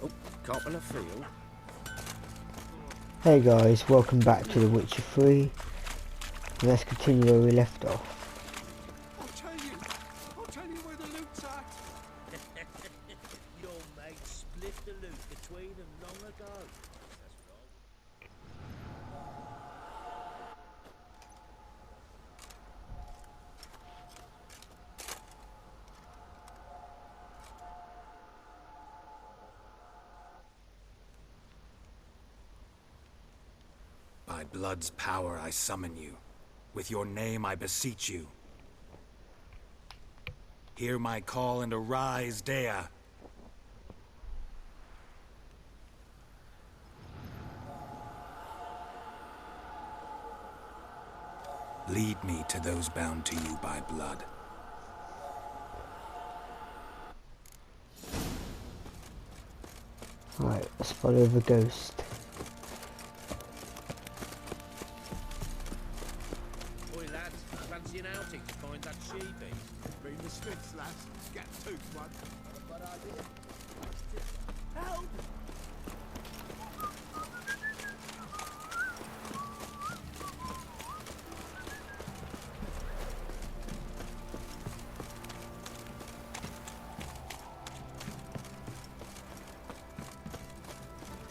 Oh, cop in a field. Hey guys, welcome back to The Witcher 3. Let's continue where we left off. I'll tell you where the loot's at. Your mate split the loot between them long ago. That's what By blood's power I summon you. With your name I beseech you. Hear my call and arise, Dea. Lead me to those bound to you by blood. Right, let's follow the ghost. Oi lads, fancy an outing to find that sheepy? Bring the sticks, lads. Get tooth one. Not a bad idea. Help!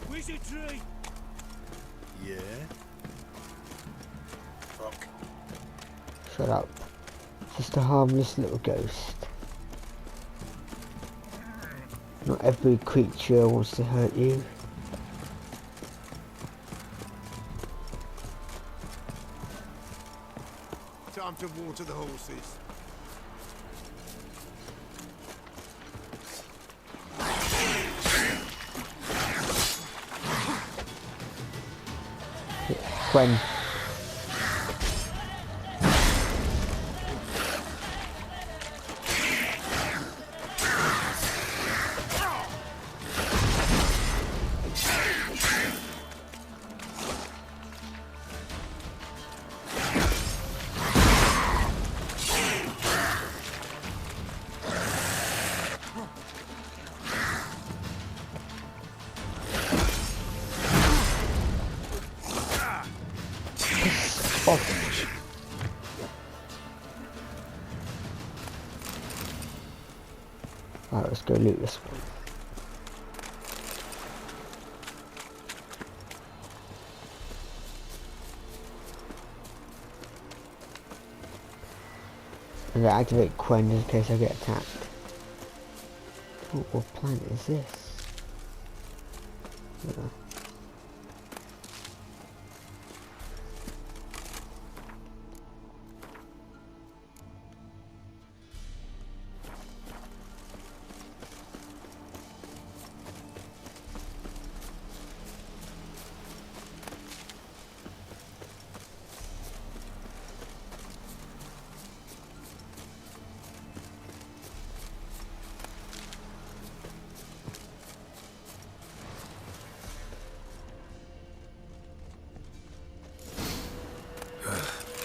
Wizardry! Yeah? Fuck. Shut up. Just a harmless little ghost. Not every creature wants to hurt you. Time to water the horses. When Alright, let's go loot this one. I'm gonna activate Quen in case I get attacked. What planet is this?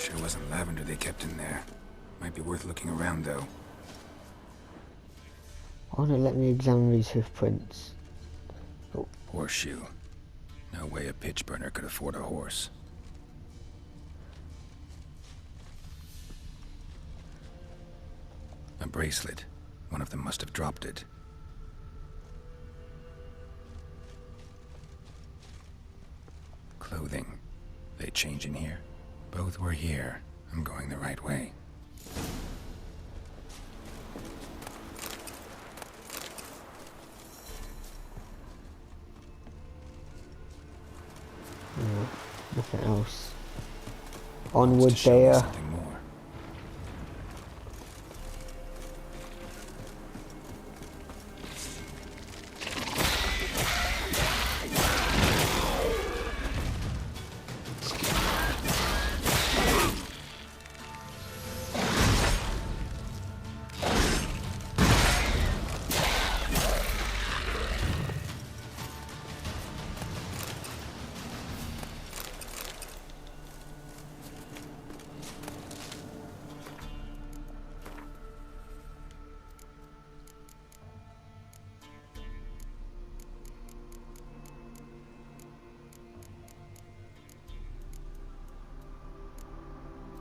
Sure wasn't lavender they kept in there. Might be worth looking around, though. Why not let me examine these hoof prints? Oh, Horseshoe. No way a pitch burner could afford a horse. A bracelet. One of them must have dropped it. Clothing. They change in here? Both were here. I'm going the right way. no, nothing else. Wants Onward to show me there. something more.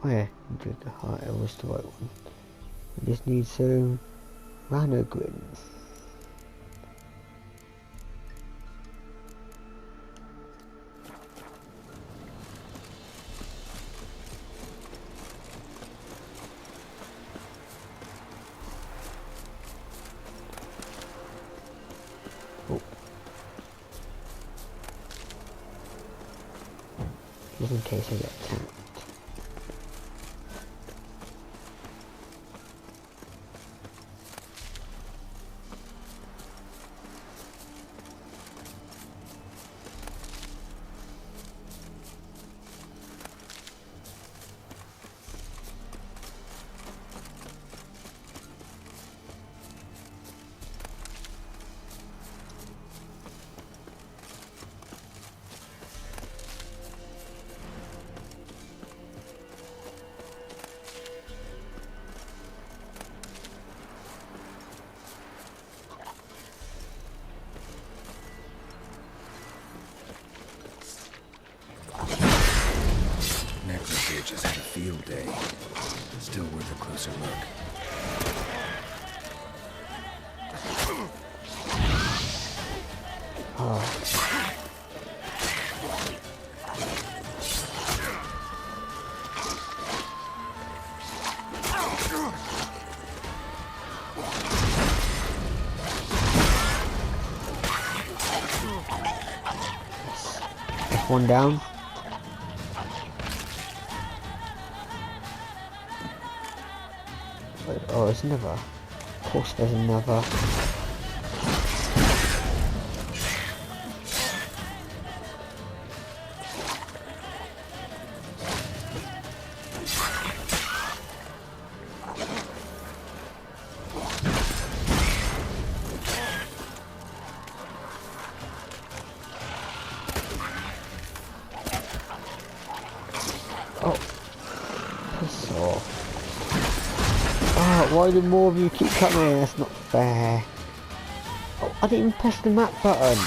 Oh yeah, did the heart, it was the right one. We just need some rhino grins. Oh. Just in case I get attacked. Just had a field day. Still worth a closer look. One down. Wait, oh, there's another. Of course there's another. Oh, piss off. Oh, why do more of you keep coming? That's not fair. Oh, I didn't even press the map button.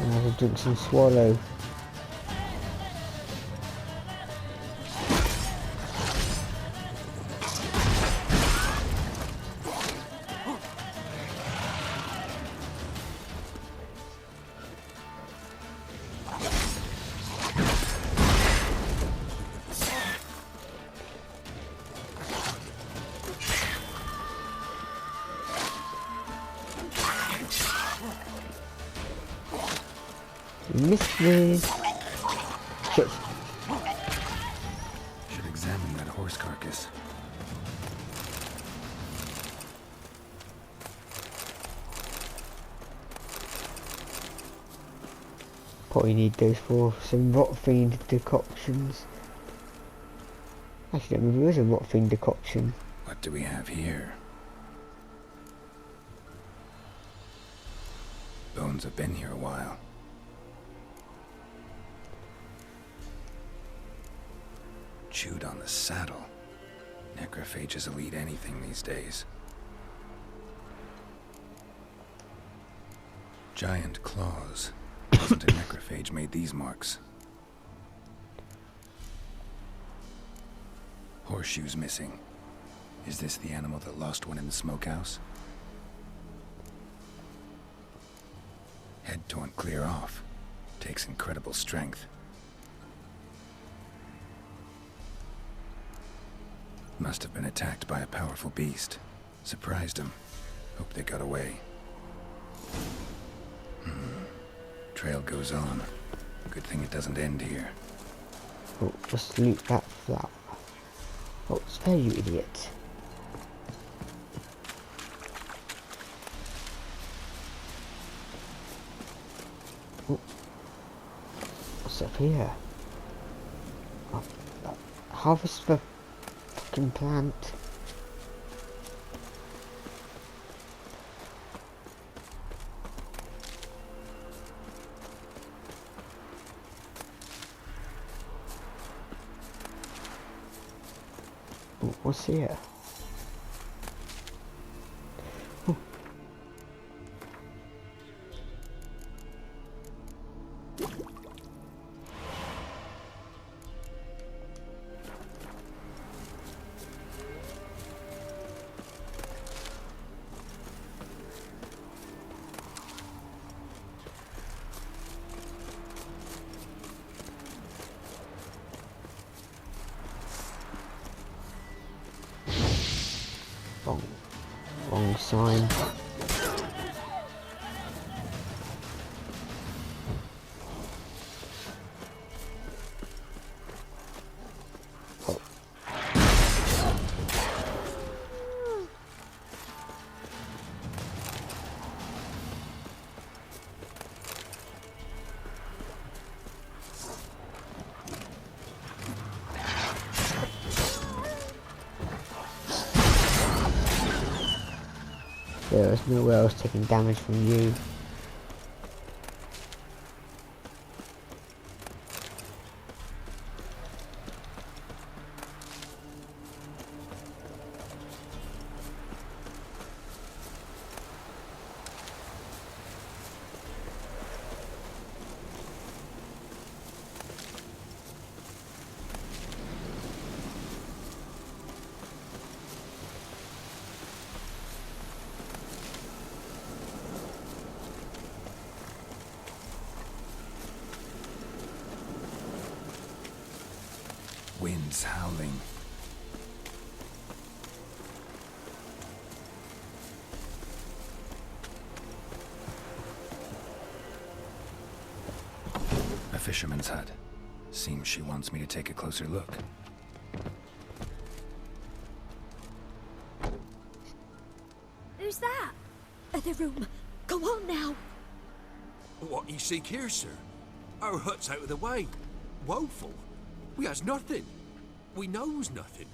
I have to drink some swallow. You missed me. Shit. Should examine that horse carcass. Probably need those for some rot fiend decoctions. Actually, I don't remember there is a rot fiend decoction. What do we have here? Bones have been here a while. Chewed on the saddle. Necrophages will eat anything these days. Giant claws. Wasn't a necrophage made these marks. Horseshoes missing. Is this the animal that lost one in the smokehouse? Head torn clear off. Takes incredible strength. Must have been attacked by a powerful beast. Surprised him. Hope they got away. Trail goes on. Good thing it doesn't end here. Oh, just loot that flower. Oh, spare you idiot. Oh. What's up here? Oh, harvest the fucking plant. What's here? Wrong sign. Oh. There's nowhere else taking damage from you. Winds howling. A fisherman's hut. Seems she wants me to take a closer look. Who's that? The room. Go on now. What you seek here, sir? Our hut's out of the way. Woeful. We has nothing. We knows nothing.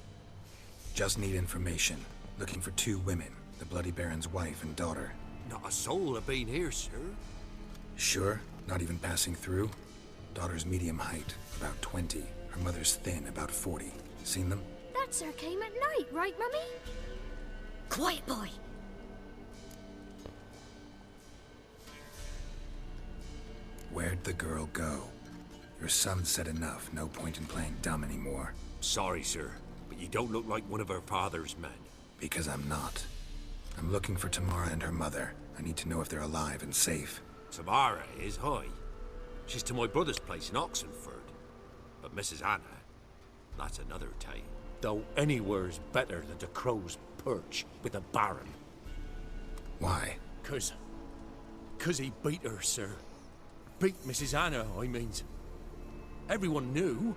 Just need information. Looking for 2 women. The Bloody Baron's wife and daughter. Not a soul have been here, sir. Sure? Not even passing through? Daughter's medium height, about 20. Her mother's thin, about 40. Seen them? That sir came at night, right, Mummy? Quiet, boy. Where'd the girl go? Your son said enough. No point in playing dumb anymore. Sorry, sir, but you don't look like one of our father's men. Because I'm not. I'm looking for Tamara and her mother. I need to know if they're alive and safe. Tamara is high. She's to my brother's place in Oxenford. But Mrs. Anna, that's another tale. Though anywhere's better than the Crow's Perch with the Baron. Why? Cause he beat her, sir. Beat Mrs. Anna, I means. Everyone knew,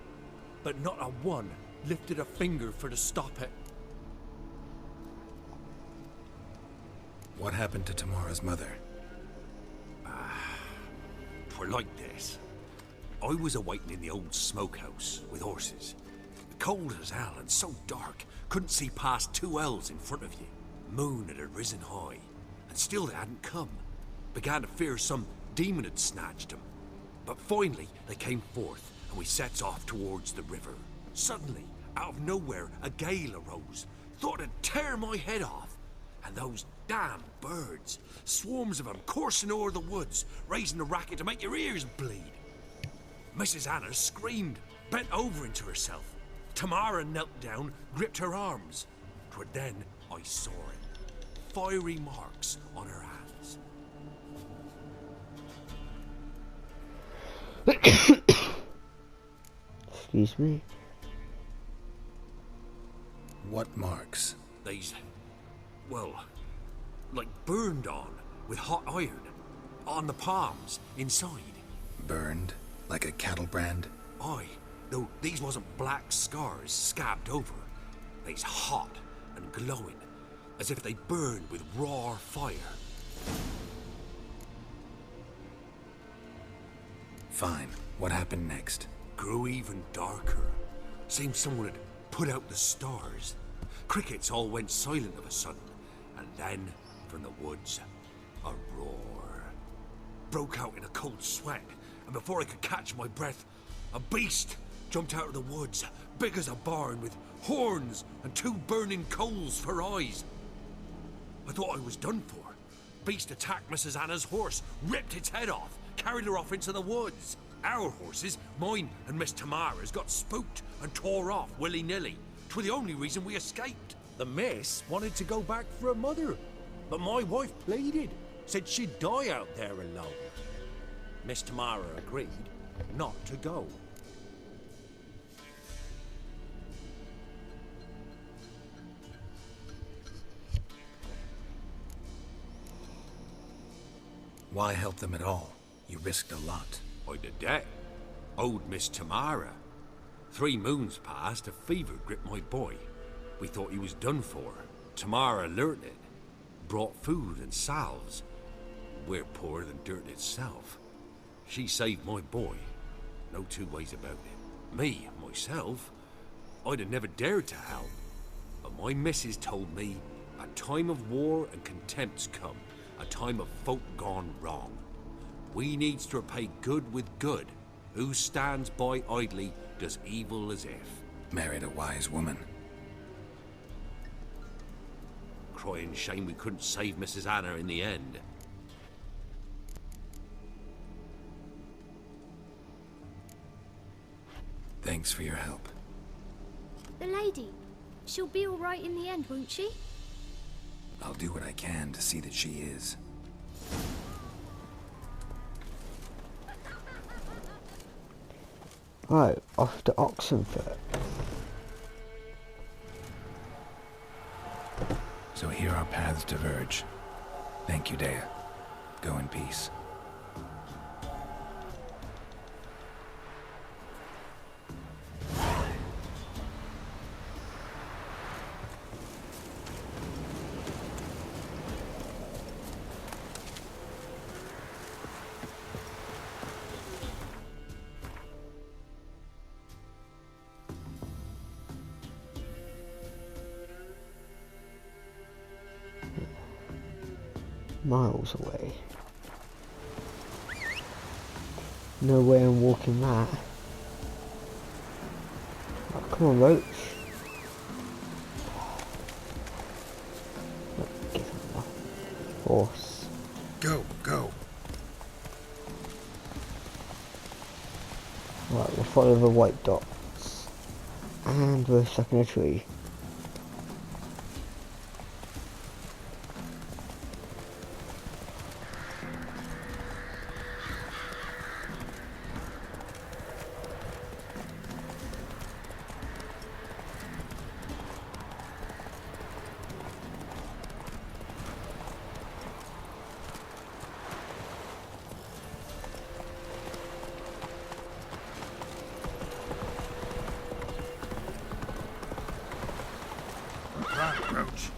but not a one lifted a finger for to stop it. What happened to Tamara's mother? For like this. I was awaiting in the old smokehouse with horses. Cold as hell and so dark, couldn't see past 2 ells in front of you. Moon had risen high, and still they hadn't come. Began to fear some demon had snatched them. But finally, they came forth, and we sets off towards the river. Suddenly, out of nowhere, a gale arose. Thought it'd tear my head off. And those damn birds, swarms of them coursing o'er the woods, raising a racket to make your ears bleed. Mrs. Anna screamed, bent over into herself. Tamara knelt down, gripped her arms. 'Twere then I saw it. Fiery marks on her hands. Excuse me. What marks? These, well, like burned on with hot iron. On the palms, inside. Burned? Like a cattle brand? Aye, though these wasn't black scars scabbed over. They's hot and glowing, as if they burned with raw fire. Fine. What happened next? Grew even darker. Seemed someone had put out the stars. Crickets all went silent of a sudden, and then, from the woods, a roar. Broke out in a cold sweat, and before I could catch my breath, a beast, jumped out of the woods, big as a barn, with horns and 2 burning coals for eyes. I thought I was done for. Beast attacked Mrs. Anna's horse, ripped its head off, carried her off into the woods. Our horses, mine and Miss Tamara's, got spooked and tore off willy-nilly. 'Twas the only reason we escaped. The miss wanted to go back for her mother, but my wife pleaded, said she'd die out there alone. Miss Tamara agreed not to go. Why help them at all? You risked a lot. I'd a debt. Owed Miss Tamara. 3 moons passed, a fever gripped my boy. We thought he was done for. Tamara learnt it. Brought food and salves. We're poorer than dirt itself. She saved my boy. No 2 ways about it. Me, myself, I'd have never dared to help. But my missus told me a time of war and contempt's come. A time of folk gone wrong. We needs to repay good with good. Who stands by idly does evil as if. Married a wise woman. Crying shame we couldn't save Mrs. Anna in the end. Thanks for your help. The lady. She'll be all right in the end, won't she? I'll do what I can to see that she is. Right, off to Oxenfurt. So here our paths diverge. Thank you, Dea. Go in peace. Miles away. No way I'm walking that. Oh, come on, Roach. Give him the horse. Go, go. Right, we'll follow the white dots. And we're stuck in a tree. Right, Roach.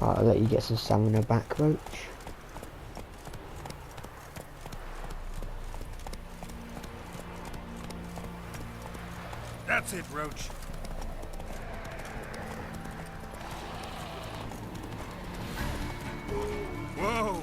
Right, I'll let you get some stamina back, Roach. That's it, Roach. Whoa!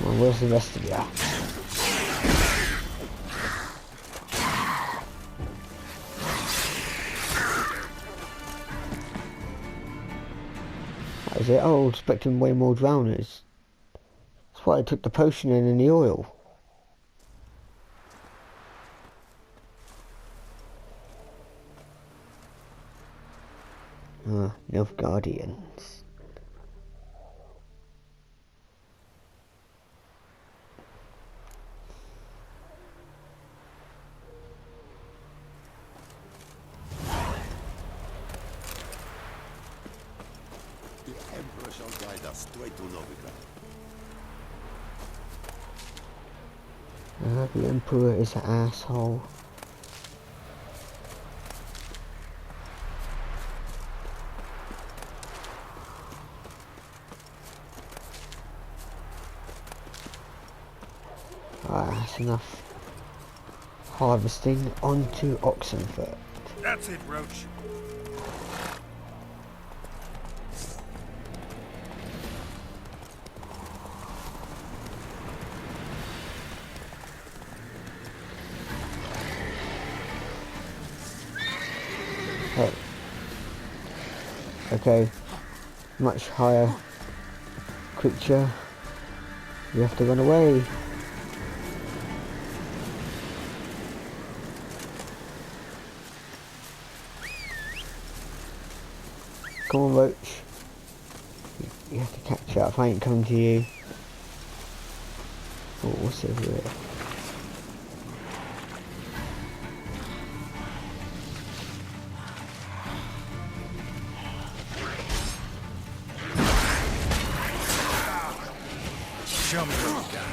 Well, where's the rest of you? That was it. Oh, I was expecting way more drowners. That's why I took the potion in and the oil. No guardians. The Emperor shall guide us straight to Novigrad. The Emperor is an asshole. That's enough harvesting onto Oxenfurt. That's it, Roach. Oh. Okay, much higher creature. You have to run away. Come on, Roach. You have to catch up. I ain't coming to you. Oh, what's over here? Show me what you got.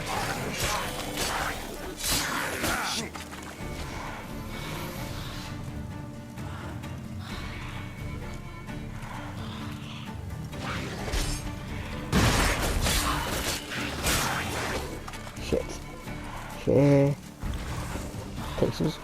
Shit. Shit. Takes us.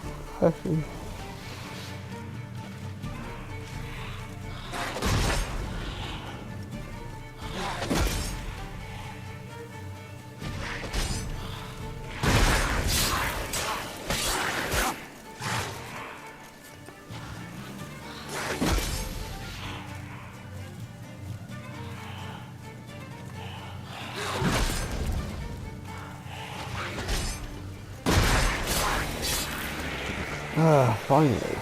Finally.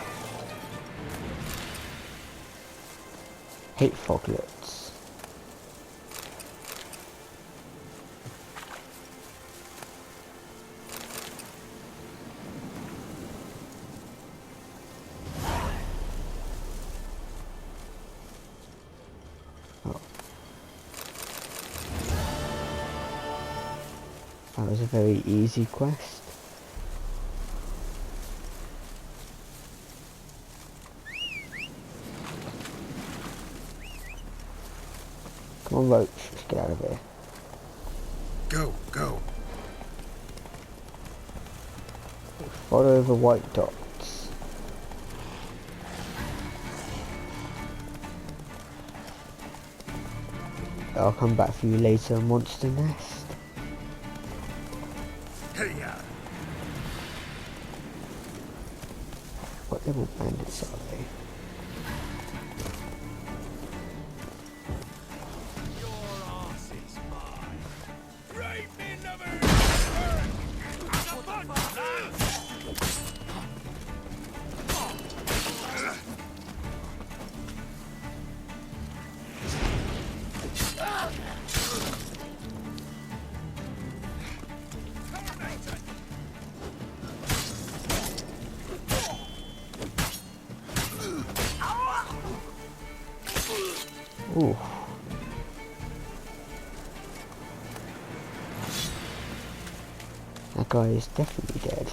Hate foglets. Oh. That was a very easy quest. Come on, Roach, let's get out of here. Go, go. Follow the white dots. I'll come back for you later, Monster Nest. Hey, What level bandits are they? Ooh. That guy is definitely dead.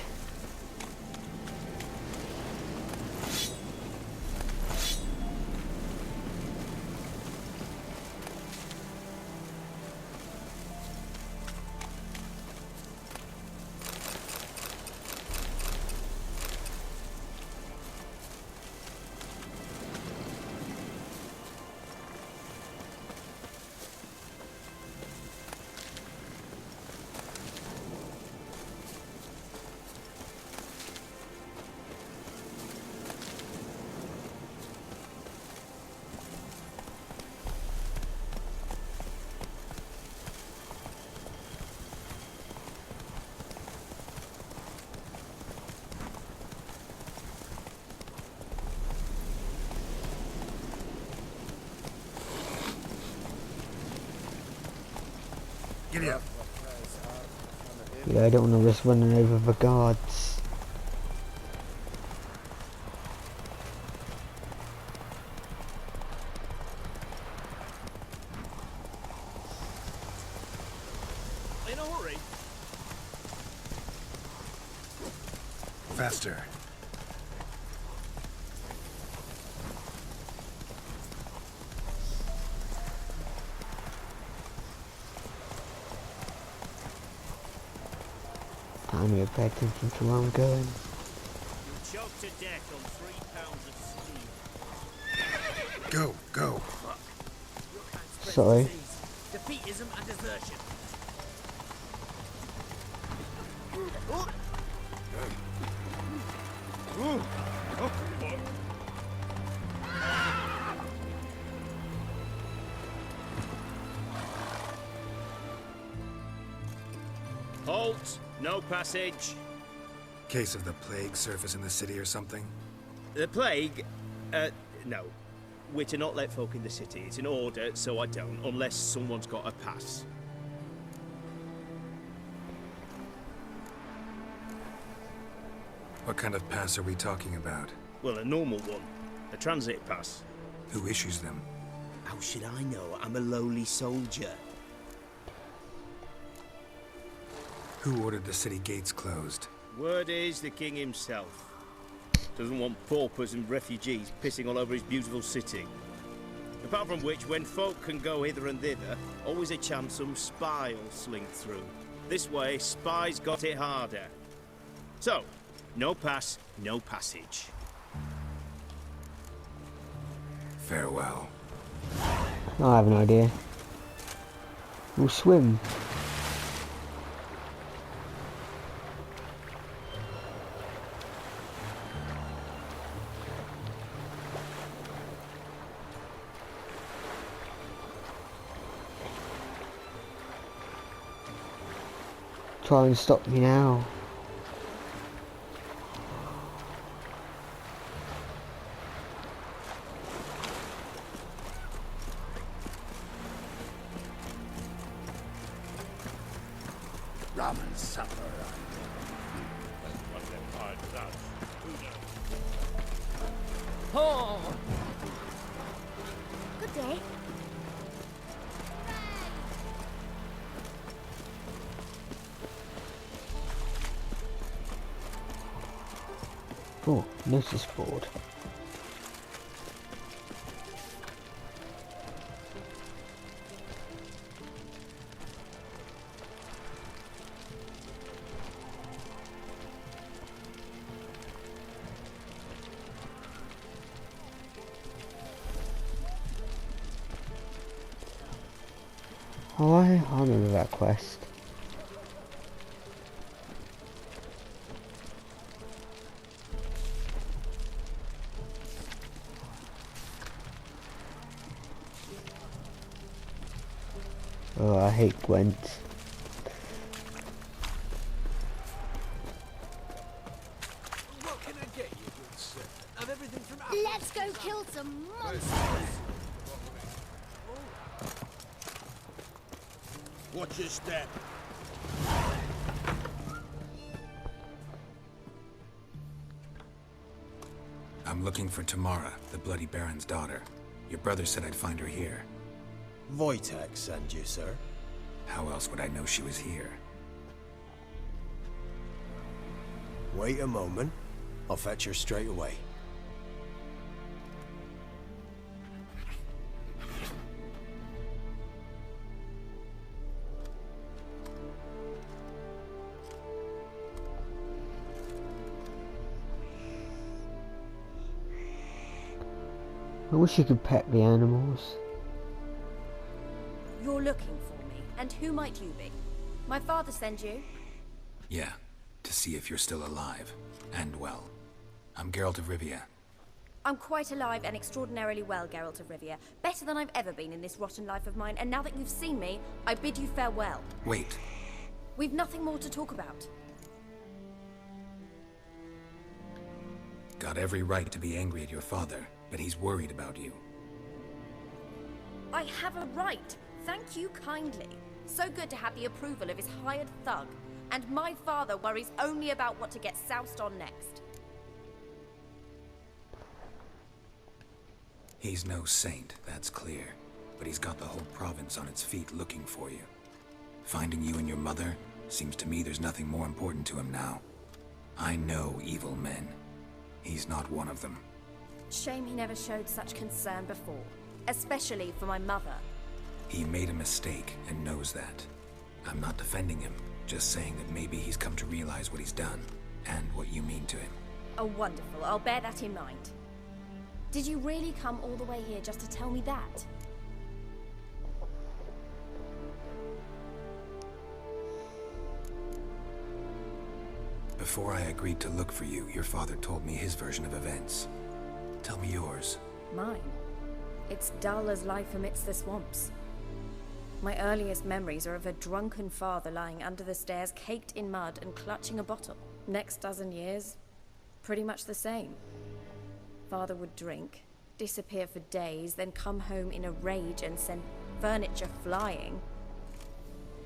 Giddy up. Yeah, I don't want to risk running over the guards. In a hurry. Faster. I'm gonna pay attention to where I'm going. You'll choke to death on 3 pounds of steam. Go, go. Your kind spreads Sorry. disease, defeatism and desertion. Halt! No passage. Case of the plague surface in the city or something? The plague? No. We're to not let folk in the city. It's an order, so I don't, unless someone's got a pass. What kind of pass are we talking about? Well, a normal one. A transit pass. Who issues them? How should I know? I'm a lowly soldier. Who ordered the city gates closed? Word is the king himself. Doesn't want paupers and refugees pissing all over his beautiful city. Apart from which, when folk can go hither and thither, always a chance some spy will slink through. This way, spies got it harder. So, no pass, no passage. Farewell. I have an idea. We'll swim. Try and stop me now. Rum and supper. Oh! Good day. Oh, notice board. Oh, I remember that quest. Oh, I hate Gwent. What can I get you, good sir? I've everything from Let's go kill some monsters. Watch your step. I'm looking for Tamara, the Bloody Baron's daughter. Your brother said I'd find her here. Wojtek send you, sir. How else would I know she was here? Wait a moment. I'll fetch her straight away. I wish you could pet the animals. You're looking for me, and who might you be? My father sent you? Yeah, to see if you're still alive. And well. I'm Geralt of Rivia. I'm quite alive and extraordinarily well, Geralt of Rivia. Better than I've ever been in this rotten life of mine, and now that you've seen me, I bid you farewell. Wait. We've nothing more to talk about. Got every right to be angry at your father, but he's worried about you. I have a right. Thank you kindly. So good to have the approval of his hired thug. And my father worries only about what to get soused on next. He's no saint, that's clear. But he's got the whole province on its feet looking for you. Finding you and your mother, seems to me there's nothing more important to him now. I know evil men. He's not one of them. Shame he never showed such concern before. Especially for my mother. He made a mistake and knows that. I'm not defending him, just saying that maybe he's come to realize what he's done, and what you mean to him. Oh, wonderful. I'll bear that in mind. Did you really come all the way here just to tell me that? Before I agreed to look for you, your father told me his version of events. Tell me yours. Mine? It's dull as life amidst the swamps. My earliest memories are of a drunken father lying under the stairs, caked in mud and clutching a bottle. Next dozen years, pretty much the same. Father would drink, disappear for days, then come home in a rage and send furniture flying.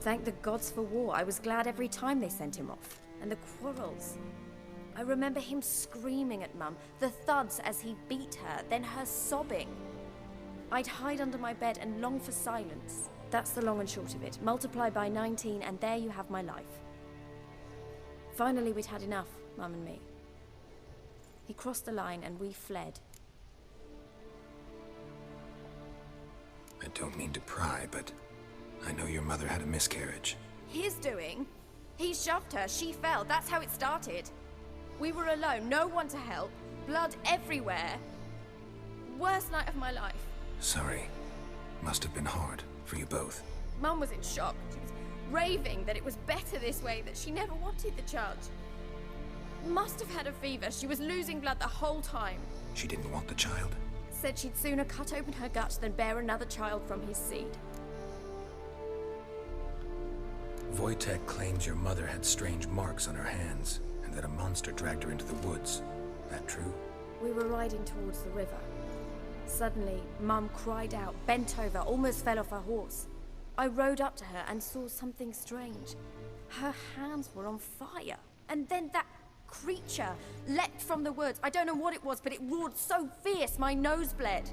Thank the gods for war. I was glad every time they sent him off. And the quarrels. I remember him screaming at Mum, the thuds as he beat her, then her sobbing. I'd hide under my bed and long for silence. That's the long and short of it. Multiply by 19 and there you have my life. Finally we'd had enough, Mum and me. He crossed the line and we fled. I don't mean to pry, but I know your mother had a miscarriage. His doing? He shoved her, she fell, that's how it started. We were alone, no one to help, blood everywhere. Worst night of my life. Sorry. Must have been hard for you both. Mum was in shock. She was raving that it was better this way, that she never wanted the charge. Must have had a fever. She was losing blood the whole time. She didn't want the child? Said she'd sooner cut open her gut than bear another child from his seed. Wojtek claims your mother had strange marks on her hands, and that a monster dragged her into the woods. That true? We were riding towards the river. Suddenly, Mum cried out, bent over, almost fell off her horse. I rode up to her and saw something strange. Her hands were on fire. And then that creature leapt from the woods. I don't know what it was, but it roared so fierce my nose bled.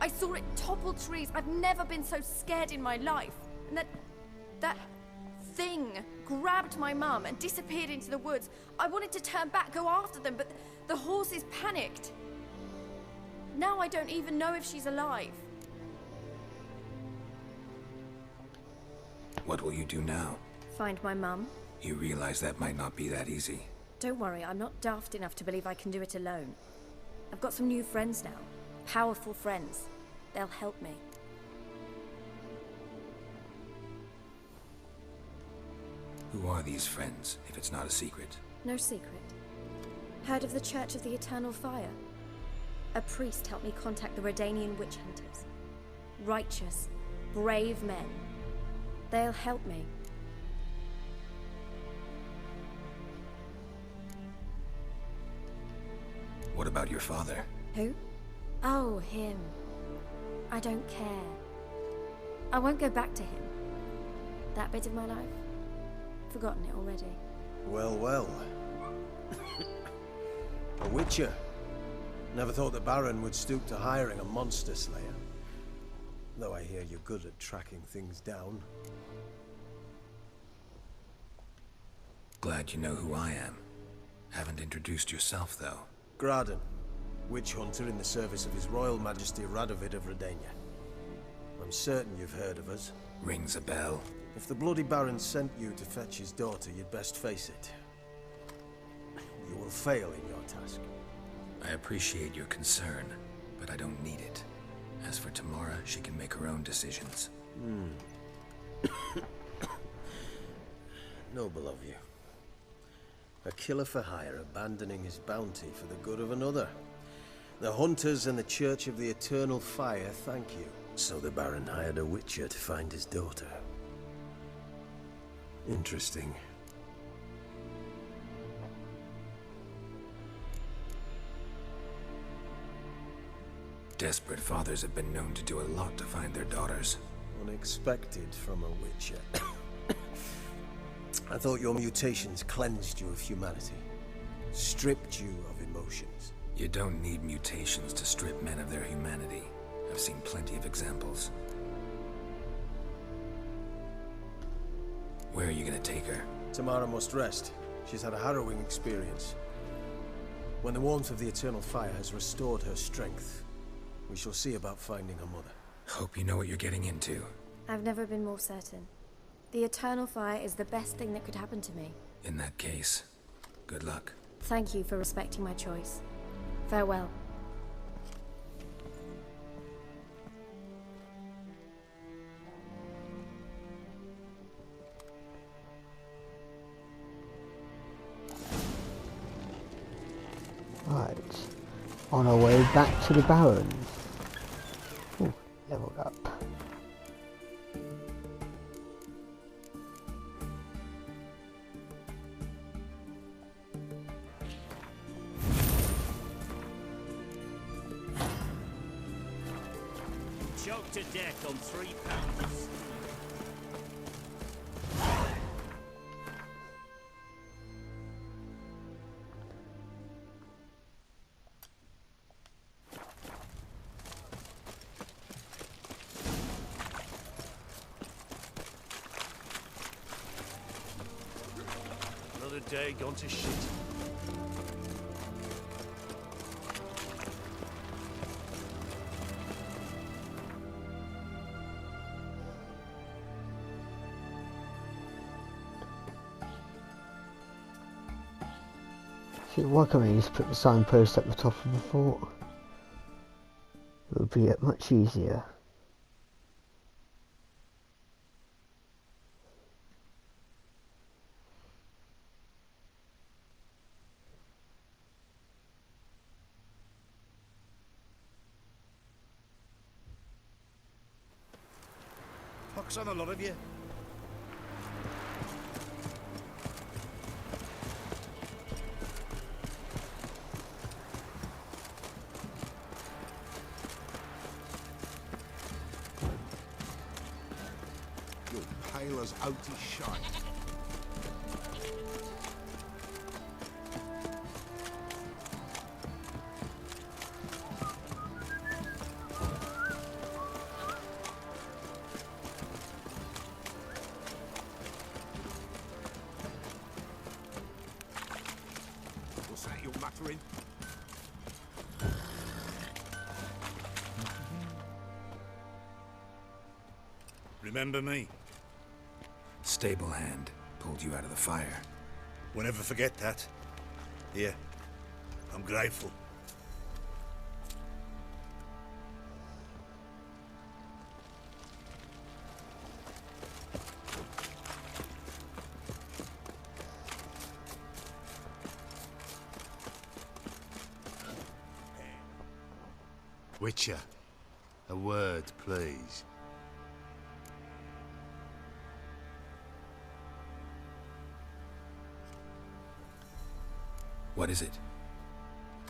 I saw it topple trees. I've never been so scared in my life. And that thing grabbed my mum and disappeared into the woods. I wanted to turn back, go after them, but the horses panicked. Now I don't even know if she's alive. What will you do now? Find my mum. You realize that might not be that easy. Don't worry, I'm not daft enough to believe I can do it alone. I've got some new friends now. Powerful friends. They'll help me. Who are these friends, if it's not a secret? No secret. Heard of the Church of the Eternal Fire? A priest helped me contact the Redanian witch hunters. Righteous, brave men. They'll help me. What about your father? Who? Oh, him. I don't care. I won't go back to him. That bit of my life? Forgotten it already. Well, well. A witcher. Never thought the Baron would stoop to hiring a monster slayer. Though I hear you're good at tracking things down. Glad you know who I am. Haven't introduced yourself, though. Graden, witch hunter in the service of His Royal Majesty Radovid of Redania. I'm certain you've heard of us. Rings a bell. If the Bloody Baron sent you to fetch his daughter, you'd best face it. You will fail in your task. I appreciate your concern, but I don't need it. As for Tamara, she can make her own decisions. Noble of you. A killer for hire abandoning his bounty for the good of another. The hunters and the Church of the Eternal Fire thank you. So the Baron hired a witcher to find his daughter. Interesting. Desperate fathers have been known to do a lot to find their daughters. Unexpected from a witcher. I thought your mutations cleansed you of humanity. Stripped you of emotions. You don't need mutations to strip men of their humanity. I've seen plenty of examples. Where are you gonna take her? Tamara must rest. She's had a harrowing experience. When the warmth of the eternal fire has restored her strength, we shall see about finding her mother. Hope you know what you're getting into. I've never been more certain. The eternal fire is the best thing that could happen to me. In that case, good luck. Thank you for respecting my choice. Farewell. Right. On our way back to the Barrens. Ooh, leveled up. Choked to death on 3 pounds of steel. Another day gone to shit. See, why can't we just put the signpost at the top of the fort? It would be much easier. Pox on a lot of you. You're pale as outy shine. What's that you're muttering? Remember me? Stable hand pulled you out of the fire. We'll never forget that. Here, I'm grateful. Witcher, a word, please. What is it?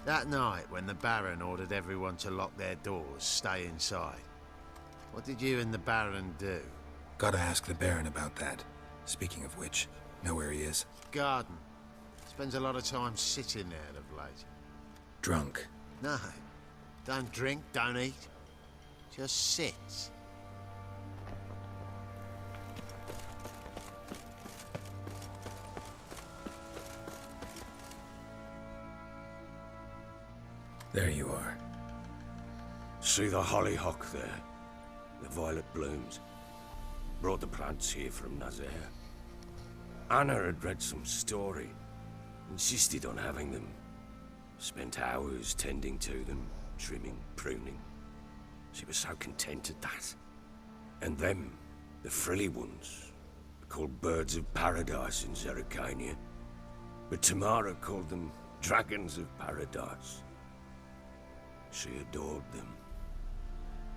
That night when the Baron ordered everyone to lock their doors, stay inside. What did you and the Baron do? Gotta ask the Baron about that. Speaking of which, know where he is? Garden. Spends a lot of time sitting there of late. Drunk. No. Don't drink, don't eat. Just sits. There you are. See the hollyhock there? The violet blooms. Brought the plants here from Nazaire. Anna had read some story. Insisted on having them. Spent hours tending to them, trimming, pruning. She was so content at that. And them, the frilly ones, are called birds of paradise in Zerrikania. But Tamara called them dragons of paradise. She adored them.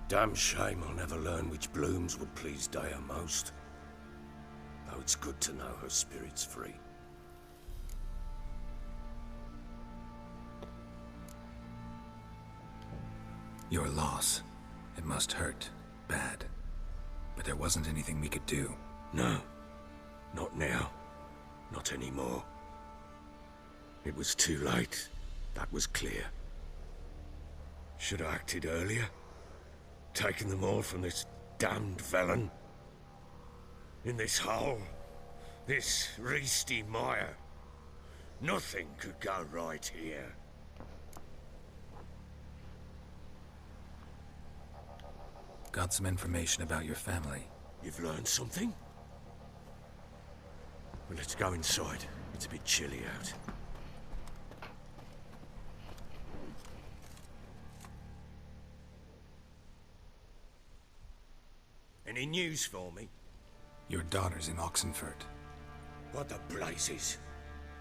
Damn shame I'll never learn which blooms would please Dea most. Though it's good to know her spirit's free. Your loss. It must hurt. Bad. But there wasn't anything we could do. No. Not now. Not anymore. It was too late. That was clear. Should have acted earlier. Taken them all from this damned felon. In this hole. This reesty mire. Nothing could go right here. Got some information about your family. You've learned something? Well, let's go inside. It's a bit chilly out. Any news for me? Your daughter's in Oxenfurt. What the blazes?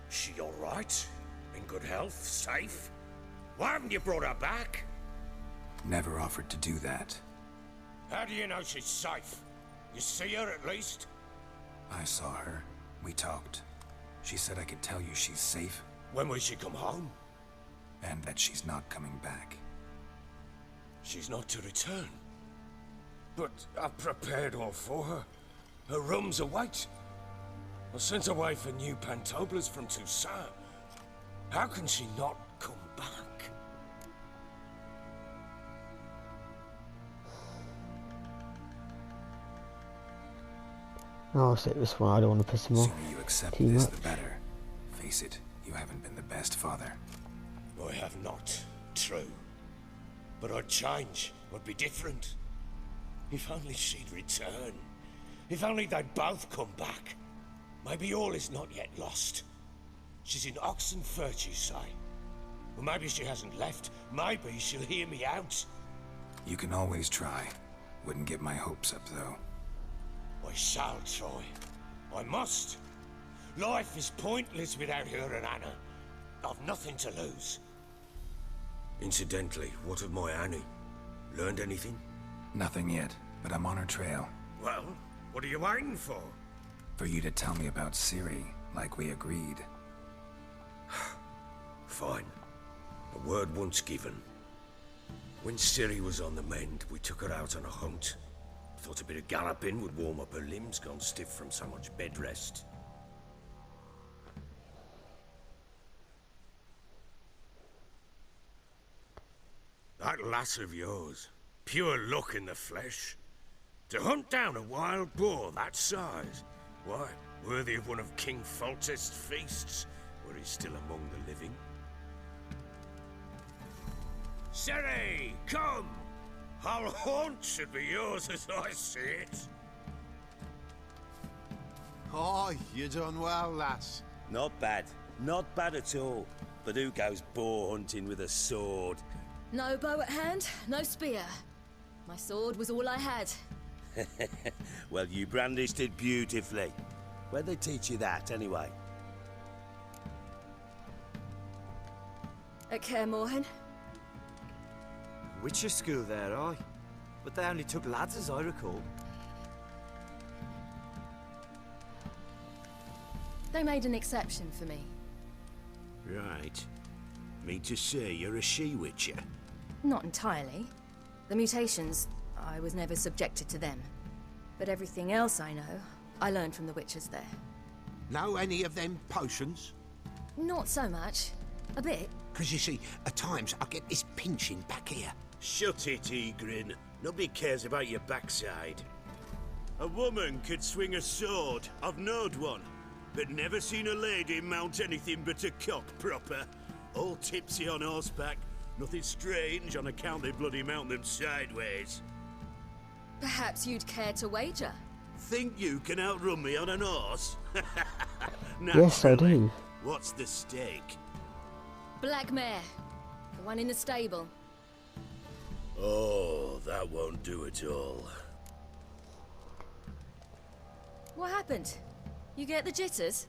She all right? In good health? Safe? Why haven't you brought her back? Never offered to do that. How do you know she's safe? You see her at least? I saw her. We talked. She said I could tell you she's safe. When will she come home? And that she's not coming back. She's not to return. But I've prepared all for her. Her room's await. I sent away for new pantoblas from Toussaint. How can she not come back? I'll sit this one. I don't want to piss him off Sooner you accept too this, much. the better. Face it, you haven't been the best father. I have not. True. But I'd change. I'd be different. If only she'd return. If only they'd both come back. Maybe all is not yet lost. She's in Oxenfurt, you say? Well, maybe she hasn't left. Maybe she'll hear me out. You can always try. Wouldn't get my hopes up, though. I shall try. I must. Life is pointless without her and Anna. I've nothing to lose. Incidentally, what of my Annie? Learned anything? Nothing yet, but I'm on her trail. Well, what are you waiting for? For you to tell me about Ciri, like we agreed. Fine. A word once given. When Ciri was on the mend, we took her out on a hunt. Thought a bit of galloping would warm up her limbs, gone stiff from so much bed rest. That lass of yours, pure luck in the flesh. To hunt down a wild boar that size, why, worthy of one of King Foltest's feasts, where he's still among the living. Ciri, come! Our haunt should be yours as I see it. Oh, you done well, lass. Not bad. Not bad at all. But who goes boar hunting with a sword? No bow at hand, no spear. My sword was all I had. Well, you brandished it beautifully. Where'd they teach you that, anyway? At Kaer Morhen. Witcher school there, aye. But they only took lads, as I recall. They made an exception for me. Right. Mean to say you're a she-witcher? Not entirely. The mutations, I was never subjected to them. But everything else I know, I learned from the witches there. Know any of them potions? Not so much. A bit. Because you see, at times I get this pinching back here. Shut it, Egrin. Nobody cares about your backside. A woman could swing a sword. I've knowed one. But never seen a lady mount anything but a cock proper. All tipsy on horseback. Nothing strange on account they bloody mount them sideways. Perhaps you'd care to wager? Think you can outrun me on an horse? Yes, I do. What's the stake? Black mare. The one in the stable. Oh, that won't do at all. What happened? You get the jitters?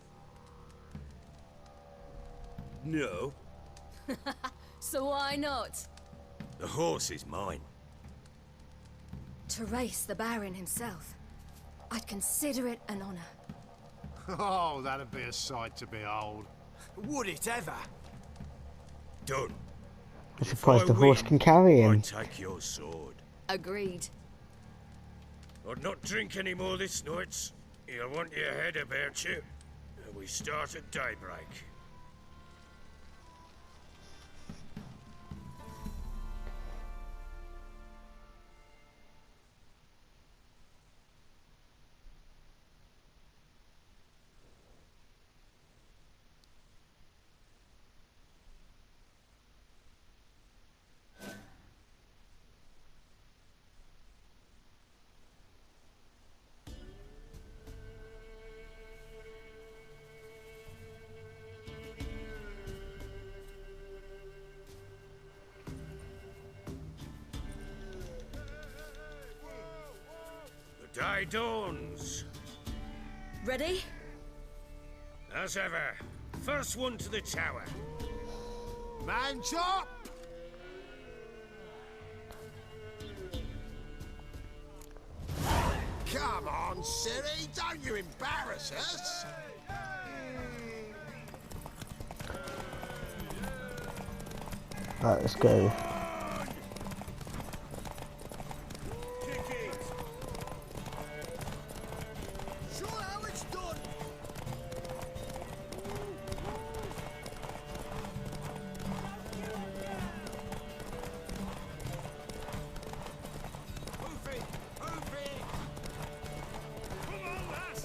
No. So why not? The horse is mine. To race the Baron himself. I'd consider it an honor. Oh, that'd be a sight to behold. Would it ever? Done. I'm surprised the horse can carry I him. take your sword. Agreed. I'd not drink any more this night. You'll want your head about you. And we start at daybreak. The day dawns. Ready? As ever, first one to the tower. Man chop! Come on, Siri, don't you embarrass us! Right, let's go. Show how it's done! Move it! Move it! Come on, lass!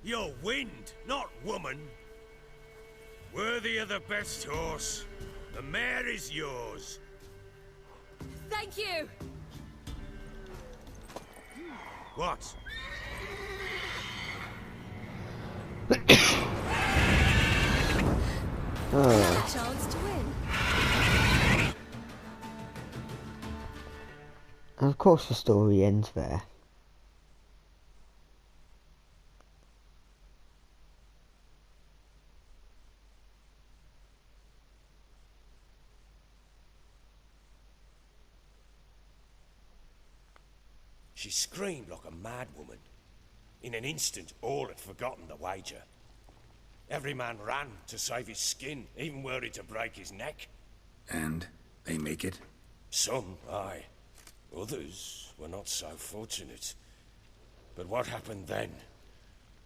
You're wind, not woman. Worthy of the best horse. The mare is yours. Thank you! What? A chance to win. And of course the story ends there. She screamed like a mad woman. In an instant, all had forgotten the wager. Every man ran to save his skin, even worried to break his neck. And they make it? Some, aye. Others were not so fortunate. But what happened then?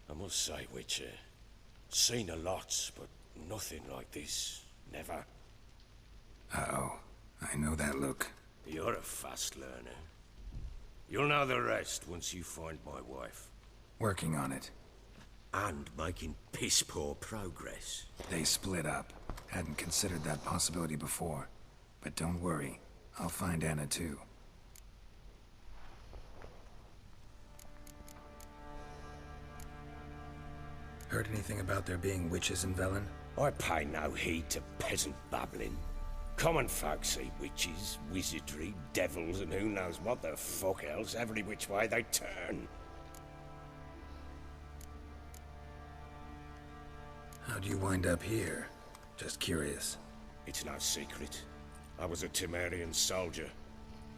I must say, Witcher, seen a lot, but nothing like this. Never. Uh-oh. I know that look. You're a fast learner. You'll know the rest once you find my wife. Working on it. And making piss-poor progress. They split up. Hadn't considered that possibility before. But don't worry. I'll find Anna too. Heard anything about there being witches in Velen? I pay no heed to peasant babbling. Common folk see witches, wizardry, devils, and who knows what the fuck else every which way they turn. How'd you wind up here? Just curious. It's no secret. I was a Temerian soldier.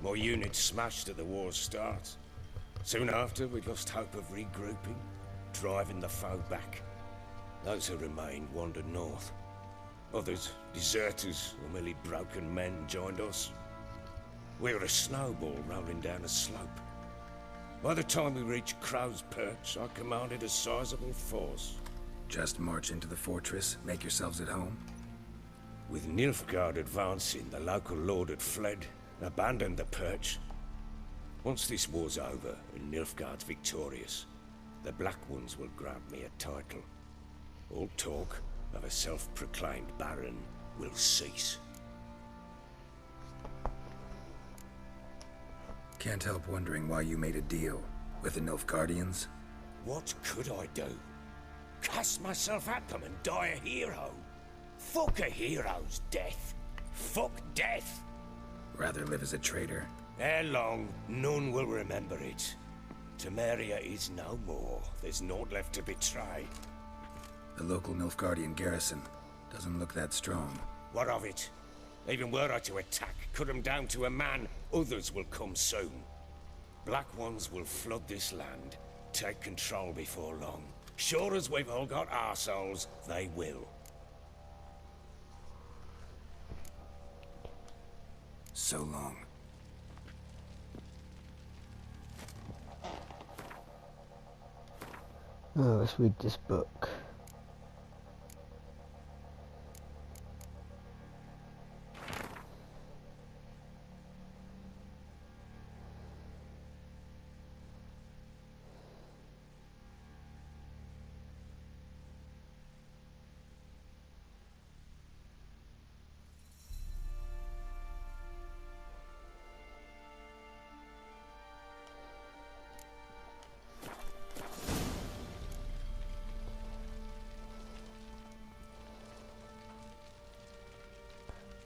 My unit smashed at the war's start. Soon after, we lost hope of regrouping, driving the foe back. Those who remained wandered north. Others, deserters or merely broken men, joined us. We were a snowball rolling down a slope. By the time we reached Crow's Perch, I commanded a sizable force. Just march into the fortress, make yourselves at home? With Nilfgaard advancing, the local lord had fled, abandoned the Perch. Once this war's over and Nilfgaard's victorious, the Black Ones will grant me a title. All talk of a self-proclaimed baron will cease. Can't help wondering why you made a deal with the Nilfgaardians. What could I do? Cast myself at them and die a hero? Fuck a hero's death. Fuck death. Rather live as a traitor. Ere long, none will remember it. Temeria is no more. There's naught left to betray. The local Nilfgaardian garrison doesn't look that strong. What of it? Even were I to attack, cut them down to a man, others will come soon. Black Ones will flood this land, take control before long, Sure as we've all got arseholes, they will. So long. Oh, let's read this book.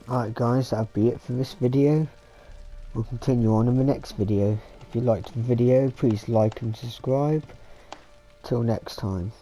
Alright guys, that'll be it for this video. We'll continue on in the next video. If you liked the video, please like and subscribe. Till next time.